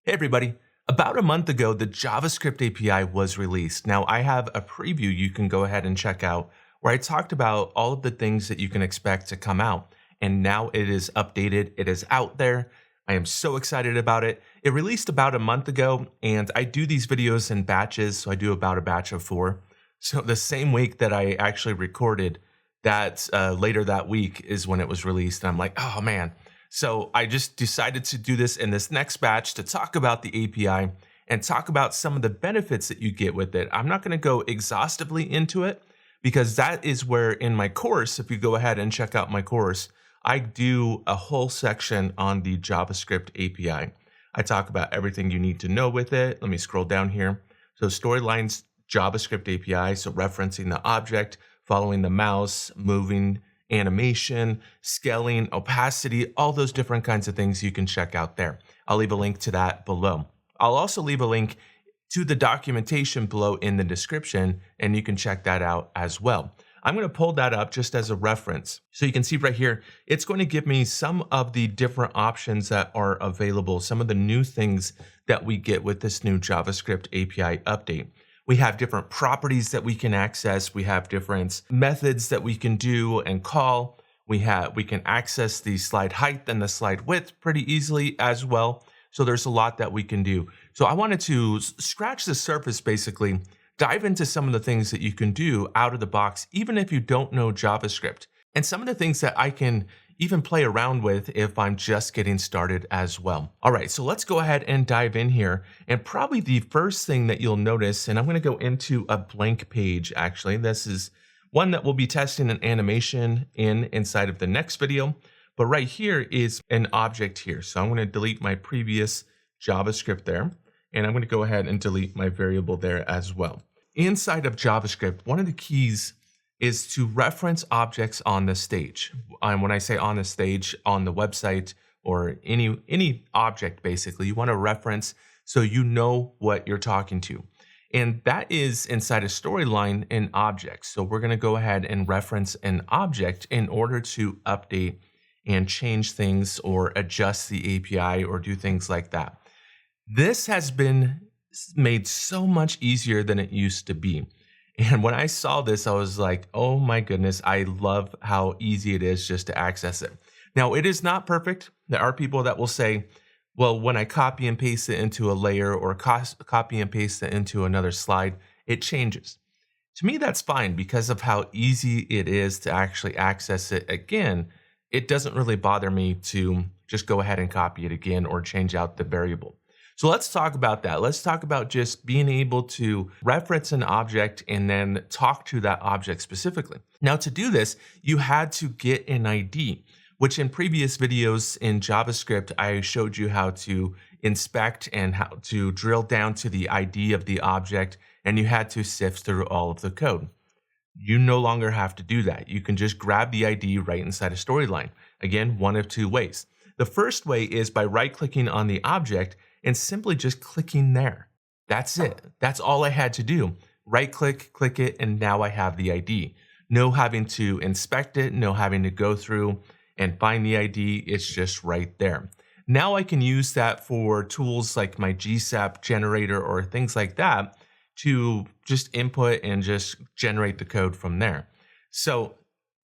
Hey everybody, about a month ago, the JavaScript API was released. Now I have a preview you can go ahead and check out where I talked about all of the things that you can expect to come out. And now it is updated, it is out there. I am so excited about it. It released about a month ago and I do these videos in batches. So I do about a batch of 4. So the same week that I actually recorded that later that week is when it was released. And I'm like, oh man. So I just decided to do this in this next batch to talk about the API and talk about some of the benefits that you get with it. I'm not going to go exhaustively into it because that is where in my course, if you go ahead and check out my course, I do a whole section on the JavaScript API. I talk about everything you need to know with it. Let me scroll down here. So storylines, JavaScript API, so referencing the object, following the mouse, moving, animation, scaling, opacity, all those different kinds of things you can check out there. I'll leave a link to that below. I'll also leave a link to the documentation below in the description, and you can check that out as well. I'm going to pull that up just as a reference. So you can see right here, it's going to give me some of the different options that are available, some of the new things that we get with this new JavaScript API update. We have different properties that we can access. We have different methods that we can do and call. We can access the slide height and the slide width pretty easily as well. So there's a lot that we can do. So I wanted to scratch the surface, basically, dive into some of the things that you can do out of the box, even if you don't know JavaScript, and some of the things that I can even play around with if I'm just getting started as well. All right, so let's go ahead and dive in here. And probably the first thing that you'll notice, and I'm gonna go into a blank page actually. This is one that we'll be testing an animation inside of the next video. But right here is an object here. So I'm gonna delete my previous JavaScript there. And I'm gonna go ahead and delete my variable there as well. Inside of JavaScript, one of the keys is to reference objects on the stage. And when I say on the stage, on the website or any object, basically, you want to reference so you know what you're talking to. And that is inside a storyline an object. So we're going to go ahead and reference an object in order to update and change things or adjust the API or do things like that. This has been made so much easier than it used to be. And when I saw this, I was like, oh my goodness, I love how easy it is just to access it. Now, it is not perfect. There are people that will say, well, when I copy and paste it into a layer or copy and paste it into another slide, it changes. To me, that's fine because of how easy it is to actually access it again. It doesn't really bother me to just go ahead and copy it again or change out the variable. So let's talk about that. Let's talk about just being able to reference an object and then talk to that object specifically. Now, to do this, you had to get an ID, which in previous videos in JavaScript, I showed you how to inspect and how to drill down to the ID of the object, and you had to sift through all of the code. You no longer have to do that. You can just grab the ID right inside a storyline. Again, one of two ways. The first way is by right-clicking on the object and simply just clicking there. That's it. That's all I had to do. Right click, click it, and now I have the ID. No having to inspect it, no having to go through and find the ID. It's just right there. Now I can use that for tools like my GSAP generator or things like that to just input and just generate the code from there. So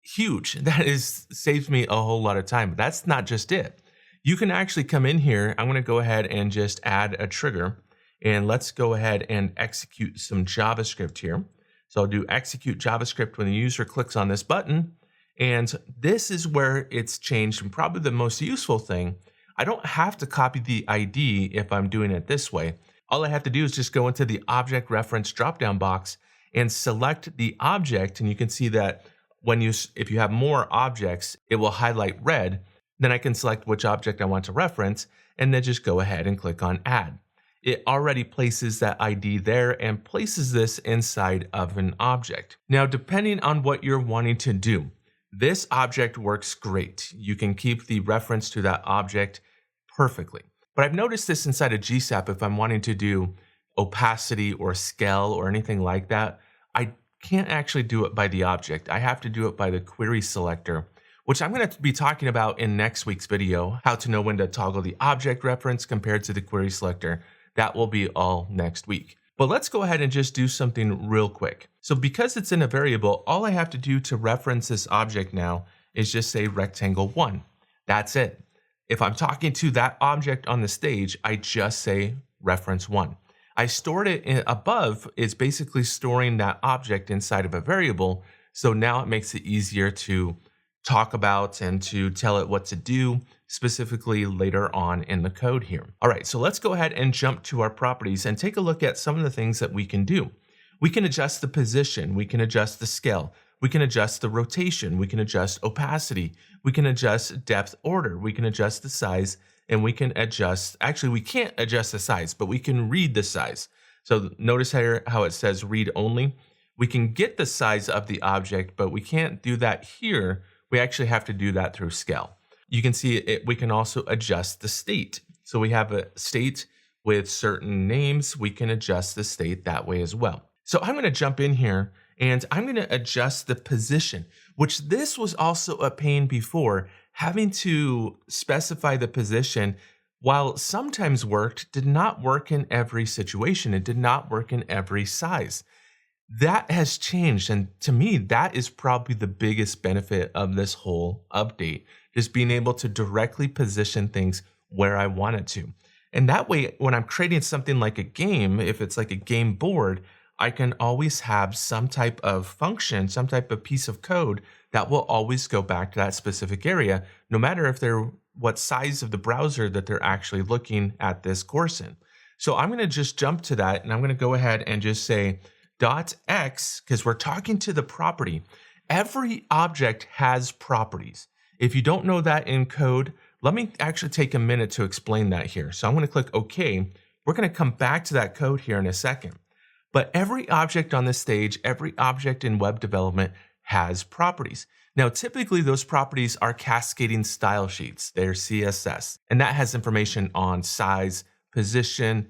huge. That saves me a whole lot of time. But that's not just it. You can actually come in here. I'm going to go ahead and just add a trigger, and let's go ahead and execute some JavaScript here. So I'll do execute JavaScript when the user clicks on this button. And this is where it's changed, and probably the most useful thing. I don't have to copy the ID if I'm doing it this way. All I have to do is just go into the object reference dropdown box and select the object. And you can see that if you have more objects, it will highlight red. Then I can select which object I want to reference and then just go ahead and click on add. It already places that ID there and places this inside of an object. Now, depending on what you're wanting to do, this object works great. You can keep the reference to that object perfectly. But I've noticed this inside of GSAP if I'm wanting to do opacity or scale or anything like that, I can't actually do it by the object. I have to do it by the query selector, which I'm going to be talking about in next week's video, how to know when to toggle the object reference compared to the query selector. That will be all next week. But let's go ahead and just do something real quick. So because it's in a variable, all I have to do to reference this object now is just say rectangle1. That's it. If I'm talking to that object on the stage, I just say reference1. I stored it above is basically storing that object inside of a variable. So now it makes it easier to talk about and to tell it what to do specifically later on in the code here. All right, so let's go ahead and jump to our properties and take a look at some of the things that we can do. We can adjust the position, we can adjust the scale, we can adjust the rotation, we can adjust opacity, we can adjust depth order, we can adjust the size, and we can adjust, actually we can't adjust the size, but we can read the size. So notice here how it says read only. We can get the size of the object, but we can't do that here. We actually have to do that through scale. You can see it, we can also adjust the state. So we have a state with certain names. We can adjust the state that way as well. So I'm going to jump in here and I'm going to adjust the position, which this was also a pain before. Having to specify the position, while sometimes worked, did not work in every situation. It did not work in every size. That has changed, and to me, that is probably the biggest benefit of this whole update, just being able to directly position things where I want it to. And that way, when I'm creating something like a game, if it's like a game board, I can always have some type of function, some type of piece of code that will always go back to that specific area, no matter if they're what size of the browser that they're actually looking at this course in. So I'm going to just jump to that, and I'm going to go ahead and just say, .x, because we're talking to the property. Every object has properties. If you don't know that in code, let me actually take a minute to explain that here. So I'm going to click OK. We're going to come back to that code here in a second. But every object on this stage, every object in web development has properties. Now, typically those properties are cascading style sheets. They're CSS, and that has information on size, position,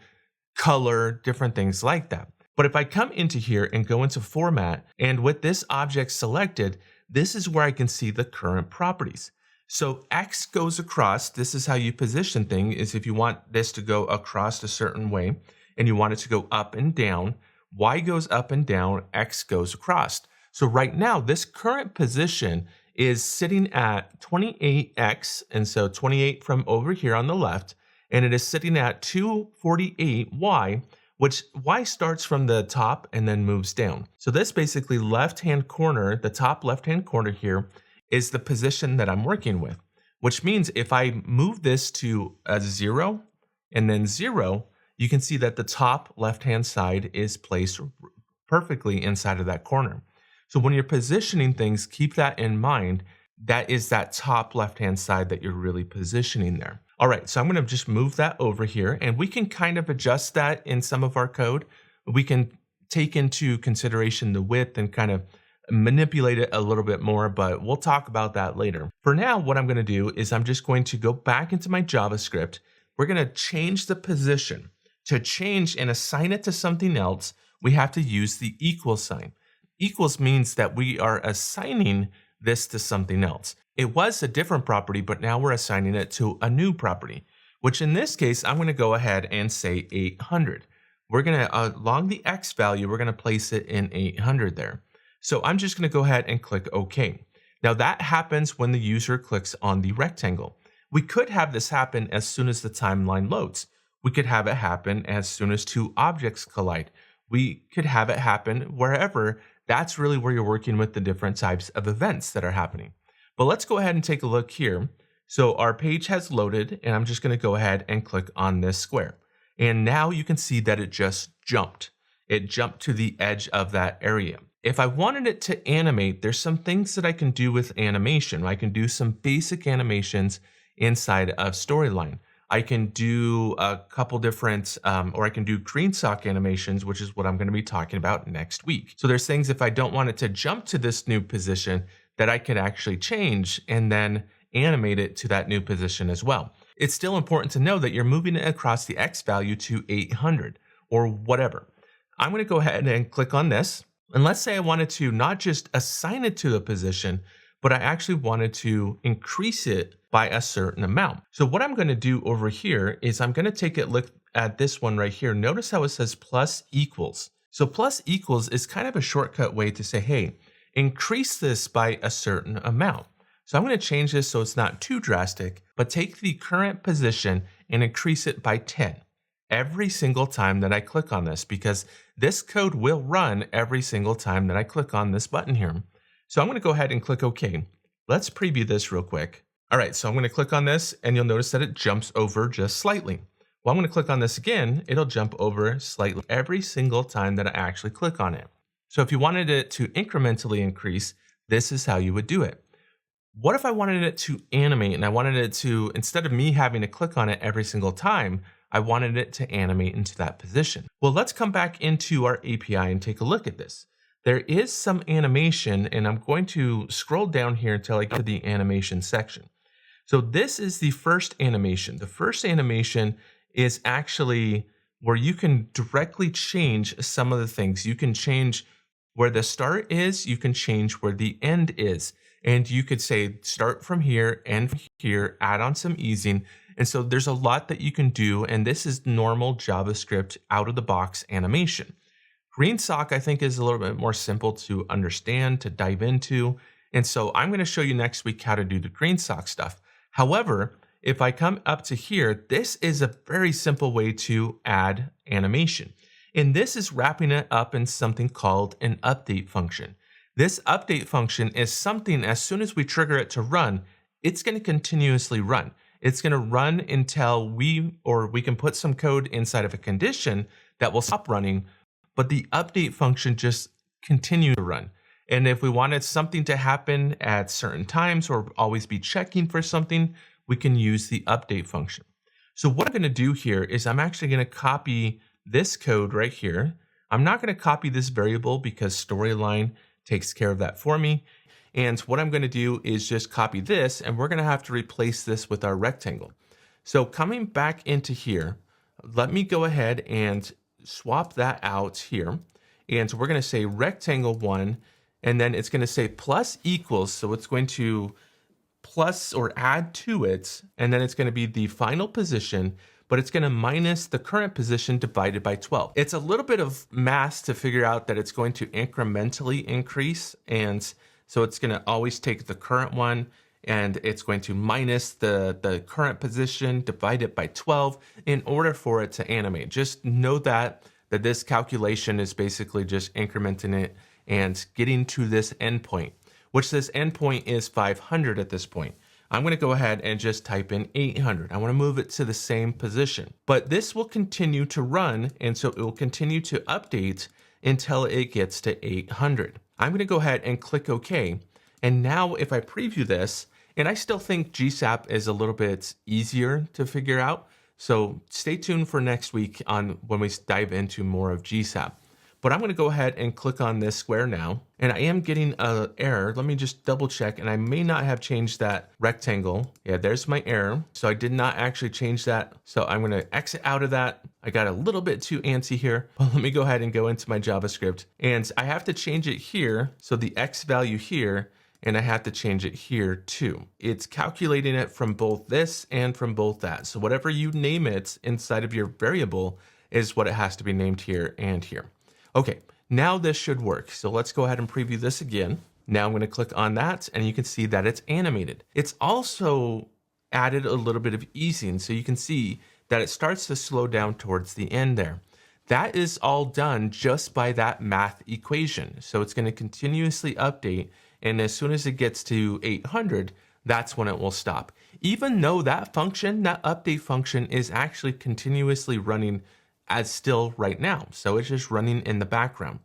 color, different things like that. But if I come into here and go into format, and with this object selected, this is where I can see the current properties. So X goes across. This is how you position things, is if you want this to go across a certain way and you want it to go up and down, Y goes up and down, X goes across. So right now, this current position is sitting at 28X, and so 28 from over here on the left, and it is sitting at 248Y, which Y starts from the top and then moves down. So this basically left-hand corner, the top left-hand corner here, is the position that I'm working with, which means if I move this to a 0 and then 0, you can see that the top left-hand side is placed perfectly inside of that corner. So when you're positioning things, keep that in mind. That is that top left-hand side that you're really positioning there. All right, so I'm going to just move that over here, and we can kind of adjust that in some of our code. We can take into consideration the width and kind of manipulate it a little bit more, but we'll talk about that later. For now, what I'm going to do is I'm just going to go back into my JavaScript. We're going to change the position. To change and assign it to something else, we have to use the equal sign. Equals means that we are assigning this to something else. It was a different property, but now we're assigning it to a new property, which in this case, I'm going to go ahead and say 800. We're going to, along the X value, we're going to place it in 800 there. So I'm just going to go ahead and click OK. Now that happens when the user clicks on the rectangle. We could have this happen as soon as the timeline loads. We could have it happen as soon as two objects collide. We could have it happen wherever. That's really where you're working with the different types of events that are happening. But let's go ahead and take a look here. So our page has loaded, and I'm just going to go ahead and click on this square. And now you can see that it just jumped. It jumped to the edge of that area. If I wanted it to animate, there's some things that I can do with animation. I can do some basic animations inside of Storyline. I can do a couple different, or I can do green sock animations, which is what I'm going to be talking about next week. So there's things, if I don't want it to jump to this new position, that I could actually change and then animate it to that new position as well. It's still important to know that you're moving it across the X value to 800 or whatever. I'm going to go ahead and click on this. And let's say I wanted to not just assign it to a position, but I actually wanted to increase it by a certain amount. So what I'm going to do over here is I'm going to take a look at this one right here. Notice how it says plus equals. So plus equals is kind of a shortcut way to say, hey, increase this by a certain amount. So I'm going to change this so it's not too drastic, but take the current position and increase it by 10 every single time that I click on this, because this code will run every single time that I click on this button here. So I'm going to go ahead and click OK. Let's preview this real quick. All right, so I'm going to click on this and you'll notice that it jumps over just slightly. Well, I'm going to click on this again. It'll jump over slightly every single time that I actually click on it. So if you wanted it to incrementally increase, this is how you would do it. What if I wanted it to animate and I wanted it to, instead of me having to click on it every single time, I wanted it to animate into that position? Well, let's come back into our API and take a look at this. There is some animation, and I'm going to scroll down here until I get to the animation section. So this is the first animation. The first animation is actually where you can directly change some of the things. You can change where the start is, you can change where the end is. And you could say start from here, end from here, add on some easing. And so there's a lot that you can do, and this is normal JavaScript out of the box animation. Green sock, I think, is a little bit more simple to understand, to dive into. And so I'm going to show you next week how to do the green sock stuff. However, if I come up to here, this is a very simple way to add animation. And this is wrapping it up in something called an update function. This update function is something, as soon as we trigger it to run, it's going to continuously run. It's going to run until we can put some code inside of a condition that will stop running, but the update function just continues to run. And if we wanted something to happen at certain times or always be checking for something, we can use the update function. So what I'm going to do here is I'm actually going to copy this code right here. I'm not going to copy this variable because Storyline takes care of that for me. And what I'm going to do is just copy this, and we're going to have to replace this with our rectangle. So coming back into here, let me go ahead and swap that out here. And we're going to say rectangle 1, and then it's going to say plus equals. So it's going to plus or add to it, and then it's going to be the final position, but it's going to minus the current position divided by 12. It's a little bit of math to figure out that it's going to incrementally increase. And so it's going to always take the current one and it's going to minus the current position, divide it by 12 in order for it to animate. Just know that this calculation is basically just incrementing it and getting to this endpoint, which this endpoint is 500 at this point. I'm going to go ahead and just type in 800. I want to move it to the same position, but this will continue to run. And so it will continue to update until it gets to 800. I'm going to go ahead and click OK. And now if I preview this, and I still think GSAP is a little bit easier to figure out. So stay tuned for next week on when we dive into more of GSAP. But I'm going to go ahead and click on this square now. And I am getting an error. Let me just double check. And I may not have changed that rectangle. Yeah, there's my error. So I did not actually change that. So I'm going to exit out of that. I got a little bit too antsy here. But let me go ahead and go into my JavaScript. And I have to change it here. So the X value here. And I have to change it here too. It's calculating it from both this and from both that. So whatever you name it inside of your variable is what it has to be named here and here. Okay, now this should work. So let's go ahead and preview this again. Now I'm going to click on that and you can see that it's animated. It's also added a little bit of easing. So you can see that it starts to slow down towards the end there. That is all done just by that math equation. So it's going to continuously update. And as soon as it gets to 800, that's when it will stop. Even though that function, that update function is actually continuously running as still right now. So it's just running in the background.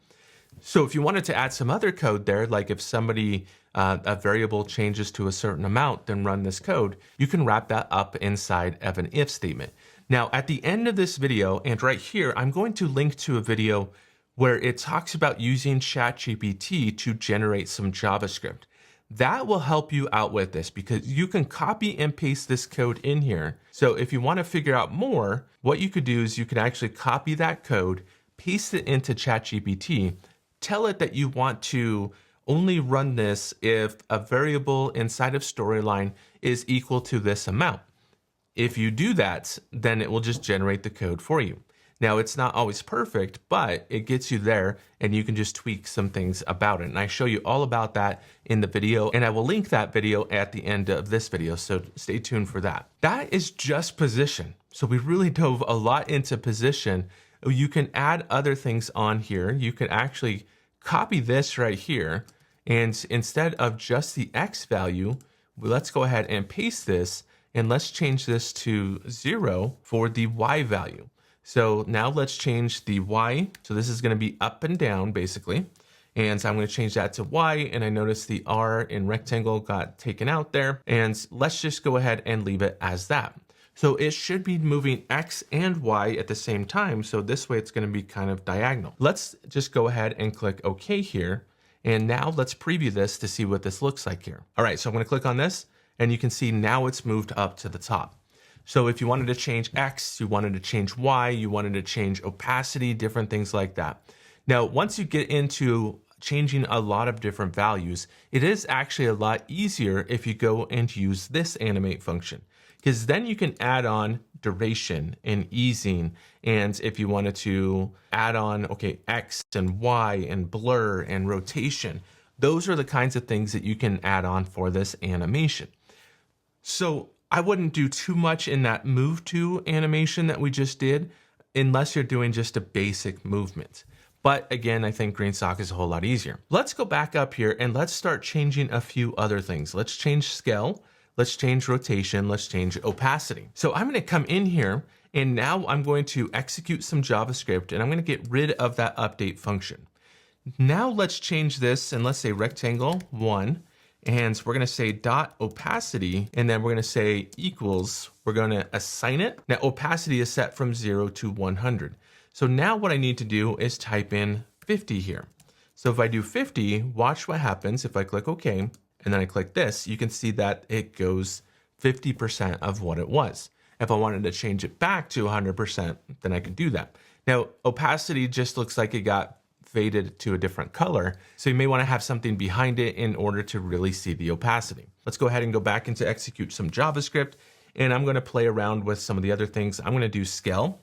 So if you wanted to add some other code there, like if somebody, a variable changes to a certain amount, then run this code, you can wrap that up inside of an if statement. Now, at the end of this video, and right here, I'm going to link to a video where it talks about using ChatGPT to generate some JavaScript. That will help you out with this because you can copy and paste this code in here. So if you want to figure out more, what you could do is you could actually copy that code, paste it into ChatGPT, tell it that you want to only run this if a variable inside of storyline is equal to this amount. If you do that, then it will just generate the code for you. Now, it's not always perfect, but it gets you there and you can just tweak some things about it. And I show you all about that in the video, and I will link that video at the end of this video, so stay tuned for that. That is just position. So we really dove a lot into position. You can add other things on here. You can actually copy this right here, and instead of just the X value, let's go ahead and paste this, and let's change this to 0 for the Y value. So now let's change the Y. So this is going to be up and down basically. And so I'm going to change that to Y, and I notice the R in rectangle got taken out there. And let's just go ahead and leave it as that. So it should be moving X and Y at the same time. So this way it's going to be kind of diagonal. Let's just go ahead and click OK here. And now let's preview this to see what this looks like here. All right, so I'm going to click on this, and you can see now it's moved up to the top. So if you wanted to change X, you wanted to change Y, you wanted to change opacity, different things like that. Now, once you get into changing a lot of different values, it is actually a lot easier if you go and use this animate function, because then you can add on duration and easing. And if you wanted to add on, okay, X and Y and blur and rotation, those are the kinds of things that you can add on for this animation. So I wouldn't do too much in that move to animation that we just did, unless you're doing just a basic movement. But again, I think green sock is a whole lot easier. Let's go back up here and let's start changing a few other things. Let's change scale, let's change rotation, let's change opacity. So I'm going to come in here, and now I'm going to execute some JavaScript, and I'm going to get rid of that update function. Now let's change this, and let's say rectangle 1. And we're going to say dot opacity, and then we're going to say equals. We're going to assign it. Now opacity is set from 0 to 100. So now what I need to do is type in 50 here. So if I do 50, watch what happens. If I click OK, and then I click this, you can see that it goes 50% of what it was. If I wanted to change it back to 100%, then I could do that. Now opacity just looks like it got faded to a different color. So you may want to have something behind it in order to really see the opacity. Let's go ahead and go back into execute some JavaScript, and I'm going to play around with some of the other things. I'm going to do scale,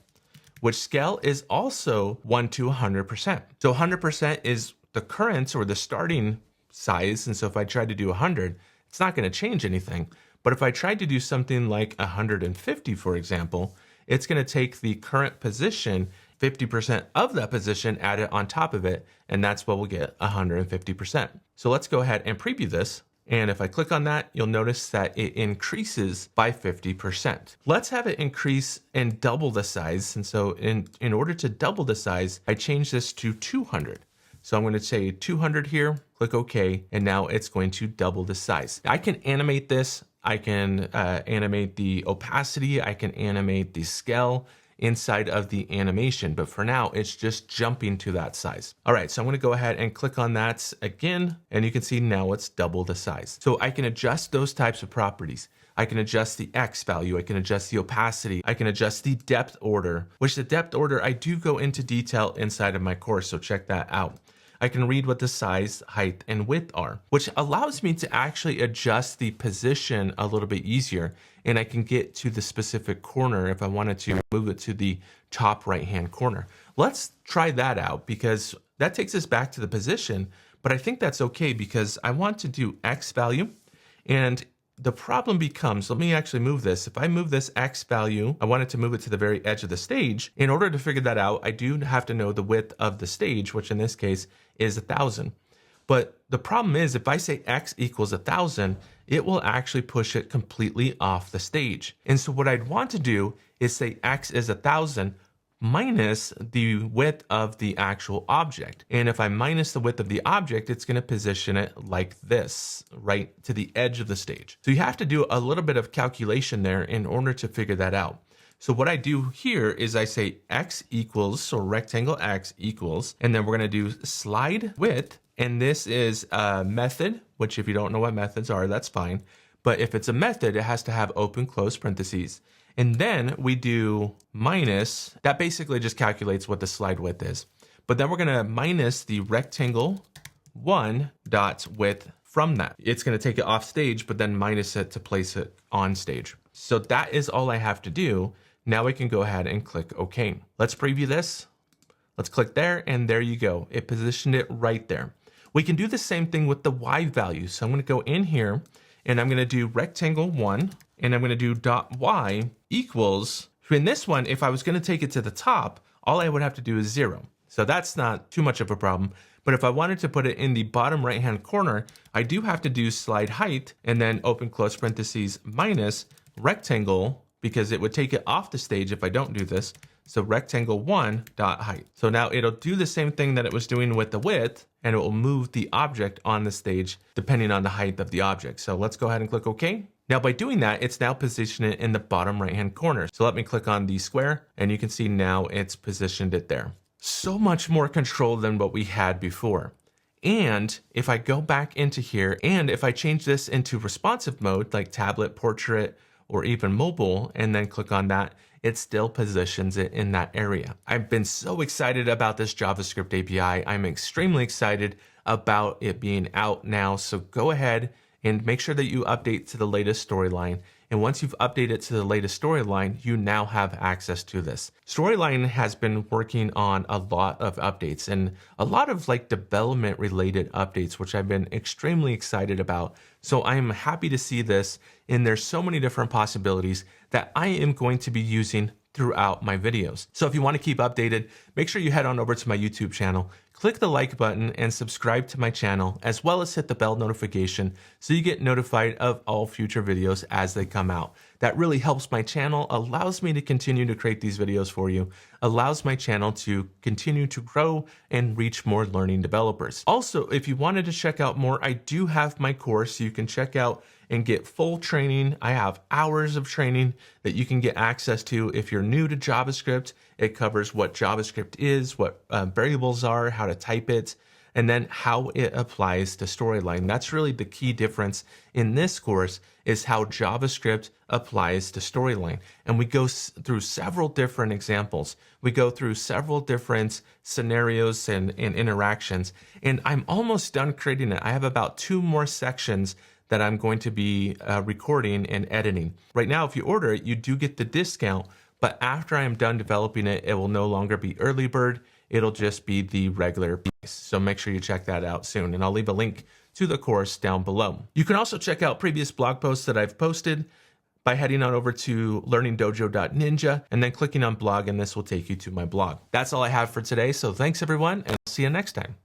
which scale is also 1 to 100%. So 100% is the current or the starting size. And so if I try to do 100, it's not going to change anything. But if I tried to do something like 150, for example, it's going to take the current position, 50% of that position, add it on top of it, and that's what we'll get, 150%. So let's go ahead and preview this. And if I click on that, you'll notice that it increases by 50%. Let's have it increase and double the size. And so in order to double the size, I change this to 200. So I'm going to say 200 here, click OK, and now it's going to double the size. I can animate this. I can animate the opacity. I can animate the scale inside of the animation, but for now it's just jumping to that size. All right, so I'm going to go ahead and click on that again, and you can see now it's double the size. So I can adjust those types of properties. I can adjust the X value, I can adjust the opacity, I can adjust the depth order, which the depth order I do go into detail inside of my course, so check that out. I can read what the size, height, and width are, which allows me to actually adjust the position a little bit easier. And I can get to the specific corner if I wanted to move it to the top right-hand corner. Let's try that out, because that takes us back to the position, but I think that's okay because I want to do X value. And the problem becomes, let me actually move this. If I move this X value, I wanted to move it to the very edge of the stage. In order to figure that out, I do have to know the width of the stage, which in this case is 1,000. But the problem is, if I say X equals 1,000, it will actually push it completely off the stage. And so what I'd want to do is say X is 1,000 minus the width of the actual object. And if I minus the width of the object, it's going to position it like this, right to the edge of the stage. So you have to do a little bit of calculation there in order to figure that out. So what I do here is I say X equals, so rectangle X equals, and then we're going to do slide width. And this is a method, which if you don't know what methods are, that's fine. But if it's a method, it has to have open, close parentheses. And then we do minus, that basically just calculates what the slide width is. But then we're going to minus the rectangle 1.width from that. It's going to take it off stage, but then minus it to place it on stage. So that is all I have to do. Now I can go ahead and click OK. Let's preview this. Let's click there, and there you go. It positioned it right there. We can do the same thing with the Y value. So I'm going to go in here, and I'm going to do rectangle 1, and I'm going to do dot Y equals. In this one, if I was going to take it to the top, all I would have to do is 0. So that's not too much of a problem. But if I wanted to put it in the bottom right-hand corner, I do have to do slide height and then open close parentheses minus rectangle, because it would take it off the stage if I don't do this. So rectangle 1 dot height. So now it'll do the same thing that it was doing with the width, and it will move the object on the stage depending on the height of the object. So let's go ahead and click OK. Now by doing that, it's now positioned it in the bottom right-hand corner. So let me click on the square, and you can see now it's positioned it there. So much more control than what we had before. And if I go back into here, and if I change this into responsive mode, like tablet, portrait, or even mobile, and then click on that, it still positions it in that area. I've been so excited about this JavaScript API. I'm extremely excited about it being out now. So go ahead and make sure that you update to the latest storyline. And once you've updated to the latest storyline, you now have access to this. Storyline has been working on a lot of updates and a lot of like development related updates, which I've been extremely excited about. So I am happy to see this, and there's so many different possibilities that I am going to be using throughout my videos. So if you want to keep updated, make sure you head on over to my YouTube channel, click the like button and subscribe to my channel, as well as hit the bell notification so you get notified of all future videos as they come out. That really helps my channel, allows me to continue to create these videos for you, allows my channel to continue to grow and reach more learning developers. Also, if you wanted to check out more, I do have my course you can check out and get full training. I have hours of training that you can get access to. If you're new to JavaScript, it covers what JavaScript is, what variables are, how to type it, and then how it applies to storyline. That's really the key difference in this course, is how JavaScript applies to storyline. And we go through several different examples. We go through several different scenarios and interactions, and I'm almost done creating it. I have about 2 more sections that I'm going to be recording and editing. Right now, if you order it, you do get the discount, but after I am done developing it, it will no longer be early bird. It'll just be the regular price. So make sure you check that out soon, and I'll leave a link to the course down below. You can also check out previous blog posts that I've posted by heading on over to learningdojo.ninja and then clicking on blog, and this will take you to my blog. That's all I have for today. So thanks everyone, and I'll see you next time.